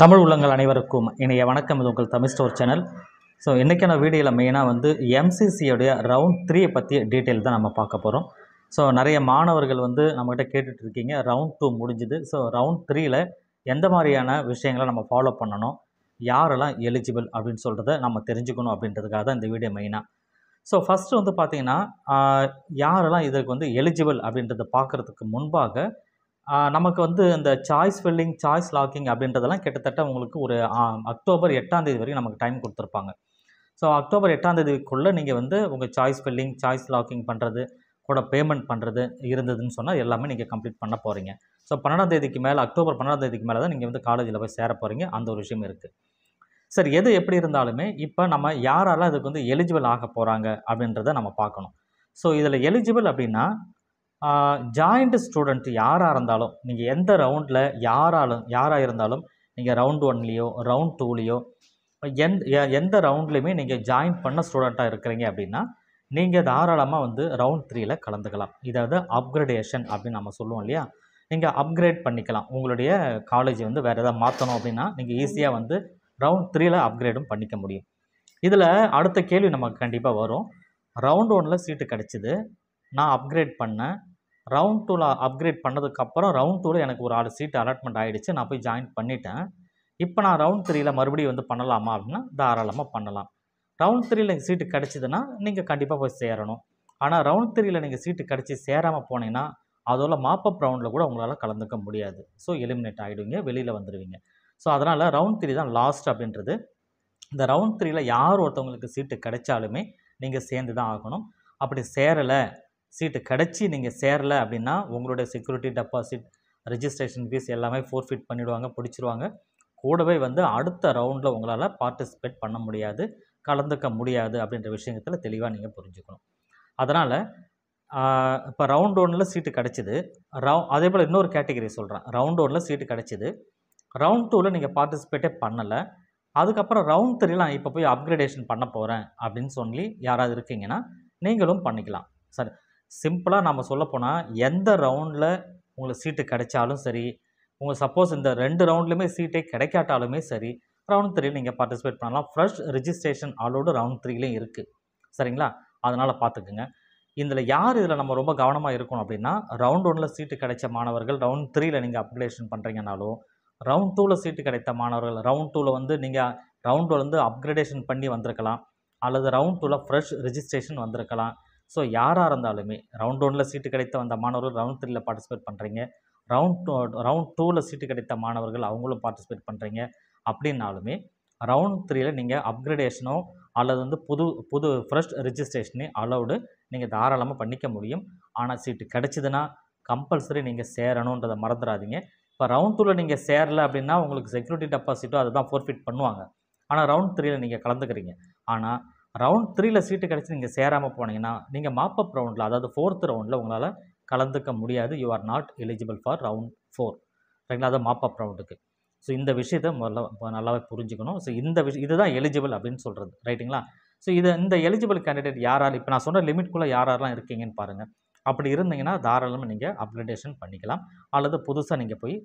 தமிழ் உள்ளங்கள் அனைவருக்கும் இணைய வணக்கம். இது உங்கள் தமிழ் ஸ்டோர் சேனல். ஸோ இன்றைக்கான வீடியோவில் மெயினாக வந்து எம்சிசியோடைய ரவுண்ட் 3 பற்றி டீட்டெயில் தான் நம்ம பார்க்க போகிறோம். ஸோ நிறைய மாணவர்கள் வந்து நம்மகிட்ட கேட்டுட்ருக்கீங்க, ரவுண்ட் 2 முடிஞ்சுது, ஸோ ரவுண்ட் 3ல் எந்த மாதிரியான விஷயங்களை நம்ம ஃபாலோ பண்ணணும், யாரெல்லாம் எலிஜிபிள் அப்படின்னு சொல்கிறத நம்ம தெரிஞ்சுக்கணும் அப்படின்றதுக்காக தான் இந்த வீடியோ மெயினாக. ஸோ ஃபஸ்ட்டு வந்து பார்த்திங்கன்னா, யாரெல்லாம் இதுக்கு வந்து எலிஜிபிள் அப்படின்றத பார்க்குறதுக்கு முன்பாக நமக்கு வந்து இந்த சாய்ஸ் ஃபில்லிங், சாய்ஸ் லாக்கிங் அப்படின்றதெல்லாம் கிட்டத்தட்ட உங்களுக்கு ஒரு அக்டோபர் 8ஆம் தேதி வரைக்கும் நமக்கு டைம் கொடுத்துருப்பாங்க. ஸோ அக்டோபர் 8ஆம் தேதிக்குள்ளே நீங்கள் வந்து உங்கள் சாய்ஸ் ஃபில்லிங், சாய்ஸ் லாக்கிங் பண்ணுறது கூட பேமெண்ட் பண்ணுறது இருந்ததுன்னு சொன்னால் எல்லாமே நீங்கள் கம்ப்ளீட் பண்ண போகிறீங்க. ஸோ 12ஆம் தேதிக்கு மேலே, அக்டோபர் 12ஆம் தேதிக்கு மேலே தான் நீங்கள் வந்து காலேஜில் போய் சேர போகிறீங்க. அந்த ஒரு விஷயம் இருக்குது. சரி, எது எப்படி இருந்தாலுமே இப்போ நம்ம யாரெல்லாம் இதுக்கு வந்து எலிஜிபிள் ஆக போகிறாங்க அப்படின்றத நம்ம பார்க்கணும். ஸோ இதில் எலிஜிபிள் அப்படின்னா ஜாயிண்ட் ஸ்டூடெண்ட் யாராக இருந்தாலும், நீங்கள் எந்த ரவுண்டில் யாராக இருந்தாலும், நீங்கள் ரவுண்ட் 1லேயோ ரவுண்ட் 2லேயோ எந்த ரவுண்ட்லேயுமே நீங்கள் ஜாயின் பண்ண ஸ்டூடெண்ட்டாக இருக்கிறீங்க அப்படின்னா நீங்கள் தாராளமாக வந்து ரவுண்ட் 3ல் கலந்துக்கலாம். இதாவது அப்கிரேடேஷன் அப்படின்னு நம்ம சொல்லுவோம் இல்லையா, நீங்கள் அப்கிரேட் பண்ணிக்கலாம். உங்களுடைய காலேஜ் வந்து வேறு எதாவது மாற்றணும் அப்படின்னா நீங்கள் ஈஸியாக வந்து ரவுண்ட் 3ல் அப்கிரேடும் பண்ணிக்க முடியும். இதில் அடுத்த கேள்வி நமக்கு கண்டிப்பாக வரும், ரவுண்ட் 1ல் சீட்டு கிடச்சிது, நான் அப்கிரேட் பண்ணேன், ரவுண்ட் 2ல் அப்கிரேட் பண்ணதுக்கப்புறம் ரவுண்ட் 2ல் எனக்கு ஒரு 6 சீட்டு அலாட்மெண்ட் ஆகிடுச்சு, நான் போய் ஜாயின் பண்ணிட்டேன், இப்போ நான் ரவுண்ட் 3ல் மறுபடியும் வந்து பண்ணலாமா அப்படின்னா தாராளமாக பண்ணலாம். ரவுண்ட் 3ல் எனக்கு சீட்டு கிடச்சிதுன்னா நீங்கள் கண்டிப்பாக போய் சேரணும். ஆனால் ரவுண்ட் 3ல் நீங்கள் சீட்டு கிடச்சி சேராமல் போனீங்கன்னா அதோட மாப்பப் ரவுண்டில் கூட உங்களால் கலந்துக்க முடியாது. ஸோ எலிமினேட் ஆகிடுவீங்க, வெளியில் வந்துடுவீங்க. ஸோ அதனால் ரவுண்ட் 3 தான் லாஸ்ட் அப்படின்றது. இந்த ரவுண்ட் 3ல் யார் ஒருத்தவங்களுக்கு சீட்டு கிடைச்சாலுமே நீங்கள் சேர்ந்து தான் ஆகணும். அப்படி சேரலை, சீட்டு கிடச்சி நீங்கள் சேரலை அப்படின்னா உங்களுடைய செக்யூரிட்டி டெபாசிட், ரெஜிஸ்ட்ரேஷன் ஃபீஸ் எல்லாமே ஃபோர்ஃபிட் பண்ணிவிடுவாங்க, பிடிச்சிருவாங்க. கூடவே வந்து அடுத்த ரவுண்டில் உங்களால் பார்ட்டிசிபேட் பண்ண முடியாது, கலந்துக்க முடியாது அப்படின்ற விஷயத்தில் தெளிவாக நீங்கள் புரிஞ்சுக்கணும். அதனால் இப்போ ரவுண்ட் 1ல் சீட்டு கிடச்சிது, அதே போல் இன்னொரு கேட்டகரி சொல்கிறேன். ரவுண்ட் 1ல் சீட்டு கிடச்சிது, ரவுண்ட் 2ல் நீங்கள் பார்ட்டிசிபேட்டே பண்ணலை, அதுக்கப்புறம் ரவுண்ட் 3ல் நான் இப்போ போய் அப்கிரேடேஷன் பண்ண போகிறேன் அப்படின்னு சொல்லி யாராவது இருக்கீங்கன்னா நீங்களும் பண்ணிக்கலாம். சரி, சிம்பிளாக நம்ம சொல்லப்போனால் எந்த ரவுண்டில் உங்களுக்கு சீட்டு கிடைச்சாலும் சரி, உங்களுக்கு சப்போஸ் இந்த 2 ரவுண்ட்லையுமே சீட்டே கிடைக்காட்டாலுமே சரி, ரவுண்ட் 3ல் நீங்கள் பார்ட்டிசிபேட் பண்ணலாம். ஃப்ரெஷ் ரெஜிஸ்ட்ரேஷன் ஆலோடு ரவுண்ட் 3லேயும் இருக்குது. சரிங்களா? அதனால் பார்த்துக்குங்க. இதில் நம்ம ரொம்ப கவனமாக இருக்கணும் அப்படின்னா, ரவுண்ட் 1ல் சீட்டு கிடைச்ச மாணவர்கள் ரவுண்ட் 3ல் நீங்கள் அப்கிரேடேஷன் பண்ணுறீங்கனாலும், ரவுண்ட் 2ல் சீட்டு கிடைத்த மாணவர்கள் ரவுண்ட் 2ல் வந்து நீங்கள் ரவுண்ட் 2ல் வந்து அப்கிரேடேஷன் பண்ணி வந்திருக்கலாம், அல்லது ரவுண்ட் 2ல் ஃப்ரெஷ் ரெஜிஸ்ட்ரேஷன் வந்திருக்கலாம். ஸோ யாராக இருந்தாலுமே ரவுண்ட் 1ல் சீட்டு கிடைத்த வந்த மாணவர்கள் ரவுண்ட் 3ல் பார்ட்டிசிபேட் பண்ணுறீங்க, ரவுண்ட் 2ல் சீட்டு கிடைத்த மாணவர்கள் அவங்களும் பார்ட்டிசிபேட் பண்ணுறீங்க அப்படின்னாலுமே ரவுண்ட் 3ல் நீங்கள் அப்கிரேடேஷனோ அல்லது வந்து புது ஃப்ரெஷ் ரெஜிஸ்ட்ரேஷனே அலௌடு நீங்கள் தாராளமாக பண்ணிக்க முடியும். ஆனால் சீட்டு கிடச்சிதுன்னா கம்பல்சரி நீங்கள் சேரணுன்றதை மறந்துடாதீங்க. இப்போ ரவுண்ட் 2ல் நீங்கள் சேரலை அப்படின்னா உங்களுக்கு செக்யூரிட்டி டெபாசிட்டோ அதை தான் ஃபோர்ஃபிட் பண்ணுவாங்க. ஆனால் ரவுண்ட் 3ல் நீங்கள் கலந்துக்கிறீங்க. ஆனால் ரவுண்ட் 3ல் சீட்டு கிடச்சி நீங்கள் சேராமல் போனீங்கன்னா நீங்கள் மாப்பப் ரவுண்டில், அதாவது 4th ரவுண்டில் உங்களால் கலந்துக்க முடியாது. You are not eligible for round 4. சரிங்களா? அது மாப்பப் ரவுண்டுக்கு. ஸோ இந்த விஷயத்தை நல்லாவே புரிஞ்சுக்கணும். ஸோ இதுதான் எலிஜிபிள் அப்படின்னு சொல்கிறது, ரைட்டுங்களா? ஸோ இந்த எலிஜிபிள் கேண்டிடேட் யாரால், இப்போ நான் சொன்ன லிமிட்குள்ளே யாரெல்லாம் இருக்கீங்கன்னு பாருங்கள். அப்படி இருந்தீங்கன்னா தாராளமாக நீங்கள் அப்கிரேடேஷன் பண்ணிக்கலாம், அல்லது புதுசாக நீங்கள் போய்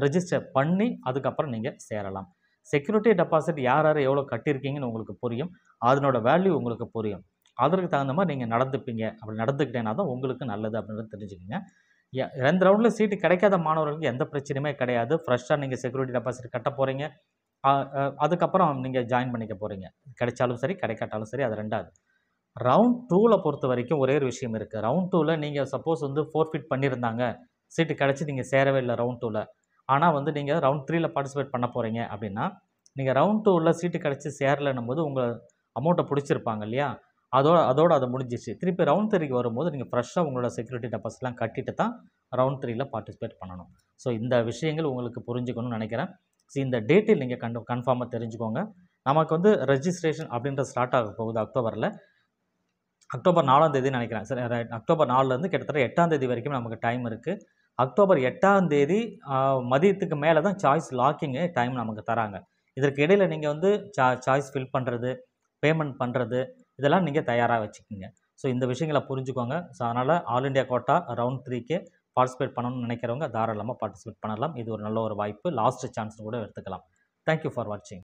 ரெஜிஸ்டர் பண்ணி அதுக்கப்புறம் நீங்கள் சேரலாம். செக்யூரிட்டி டெபாசிட் யார் எவ்வளோ கட்டியிருக்கீங்கன்னு உங்களுக்கு புரியும், அதனோட வேல்யூ உங்களுக்கு புரியும். அதற்கு தகுந்த மாதிரி நீங்கள் நடந்துப்பீங்க. அப்படி நடந்துக்கிட்டேன்னா தான் உங்களுக்கு நல்லது அப்படின்றத தெரிஞ்சுக்கோங்க. 2 ரவுண்டில் சீட்டு கிடைக்காத மாணவர்களுக்கு எந்த பிரச்சனையுமே கிடையாது. ஃப்ரெஷ்ஷாக நீங்கள் செக்யூரிட்டி டெபாசிட் கட்ட போகிறீங்க, அதுக்கப்புறம் நீங்கள் ஜாயின் பண்ணிக்க போகிறீங்க. கிடைச்சாலும் சரி, கிடைக்காட்டாலும் சரி, அது 2வது. ரவுண்ட் 2ல் பொறுத்த வரைக்கும் ஒரே ஒரு விஷயம் இருக்குது. ரவுண்ட் 2ல் நீங்கள் சப்போஸ் வந்து ஃபோர்ஃபிட் பண்ணியிருந்தாங்க, சீட்டு கிடச்சி நீங்கள் சேரவே இல்லை ரவுண்ட் 2ல், ஆனால் வந்து நீங்கள் ரவுண்ட் 3ல் பார்ட்டிசிபேட் பண்ண போகிறீங்க அப்படின்னா நீங்கள் ரவுண்ட் 2ல் சீட்டு கிடச்சி சேரலைன்னும் போது உங்கள் அமௌண்ட்டை பிடிச்சிருப்பாங்க இல்லையா, அதோடு அது முடிஞ்சிச்சு. திருப்பி ரவுண்ட் 3க்கு வரும்போது நீங்கள் ஃப்ரெஷ்ஷாக உங்களோட செக்யூரிட்டி டெபாசிட்லாம் கட்டிட்டு தான் ரவுண்ட் 3ல் பார்ட்டிசிபேட் பண்ணணும். ஸோ இந்த விஷயங்கள் உங்களுக்கு புரிஞ்சுக்கணும்னு நினைக்கிறேன். ஸோ இந்த டேட்டில் நீங்கள் கன்ஃபார்மாக தெரிஞ்சுக்கோங்க. நமக்கு வந்து ரெஜிஸ்ட்ரேஷன் அப்படின்றது ஸ்டார்ட் ஆக போகுது அக்டோபர் 4ஆம் தேதி நினைக்கிறேன். சரி, அக்டோபர் 4லேருந்து கிட்டத்தட்ட 8ஆம் தேதி வரைக்கும் நமக்கு டைம் இருக்குது. அக்டோபர் 8ஆம் தேதி மதியத்துக்கு மேலே தான் சாய்ஸ் லாக்கிங்கு டைம் நமக்கு தராங்க. இதற்கு இடையில் நீங்கள் வந்து சாய்ஸ் ஃபில் பண்ணுறது, பேமெண்ட் பண்ணுறது, இதெல்லாம் நீங்கள் தயாராக வச்சுக்கோங்க. ஸோ இந்த விஷயங்களை புரிஞ்சுக்கோங்க. ஸோ அதனால் ஆல் இண்டியா கோட்டா ரவுண்ட் 3க்கு பார்ட்டிசிபேட் பண்ணணும்னு நினைக்கிறவங்க தாராளமாக பார்ட்டிசிபேட் பண்ணலாம். இது ஒரு நல்ல ஒரு வாய்ப்பு, லாஸ்ட் சான்ஸ்னு கூட எடுத்துக்கலாம். தேங்க்யூ ஃபார் வாட்சிங்.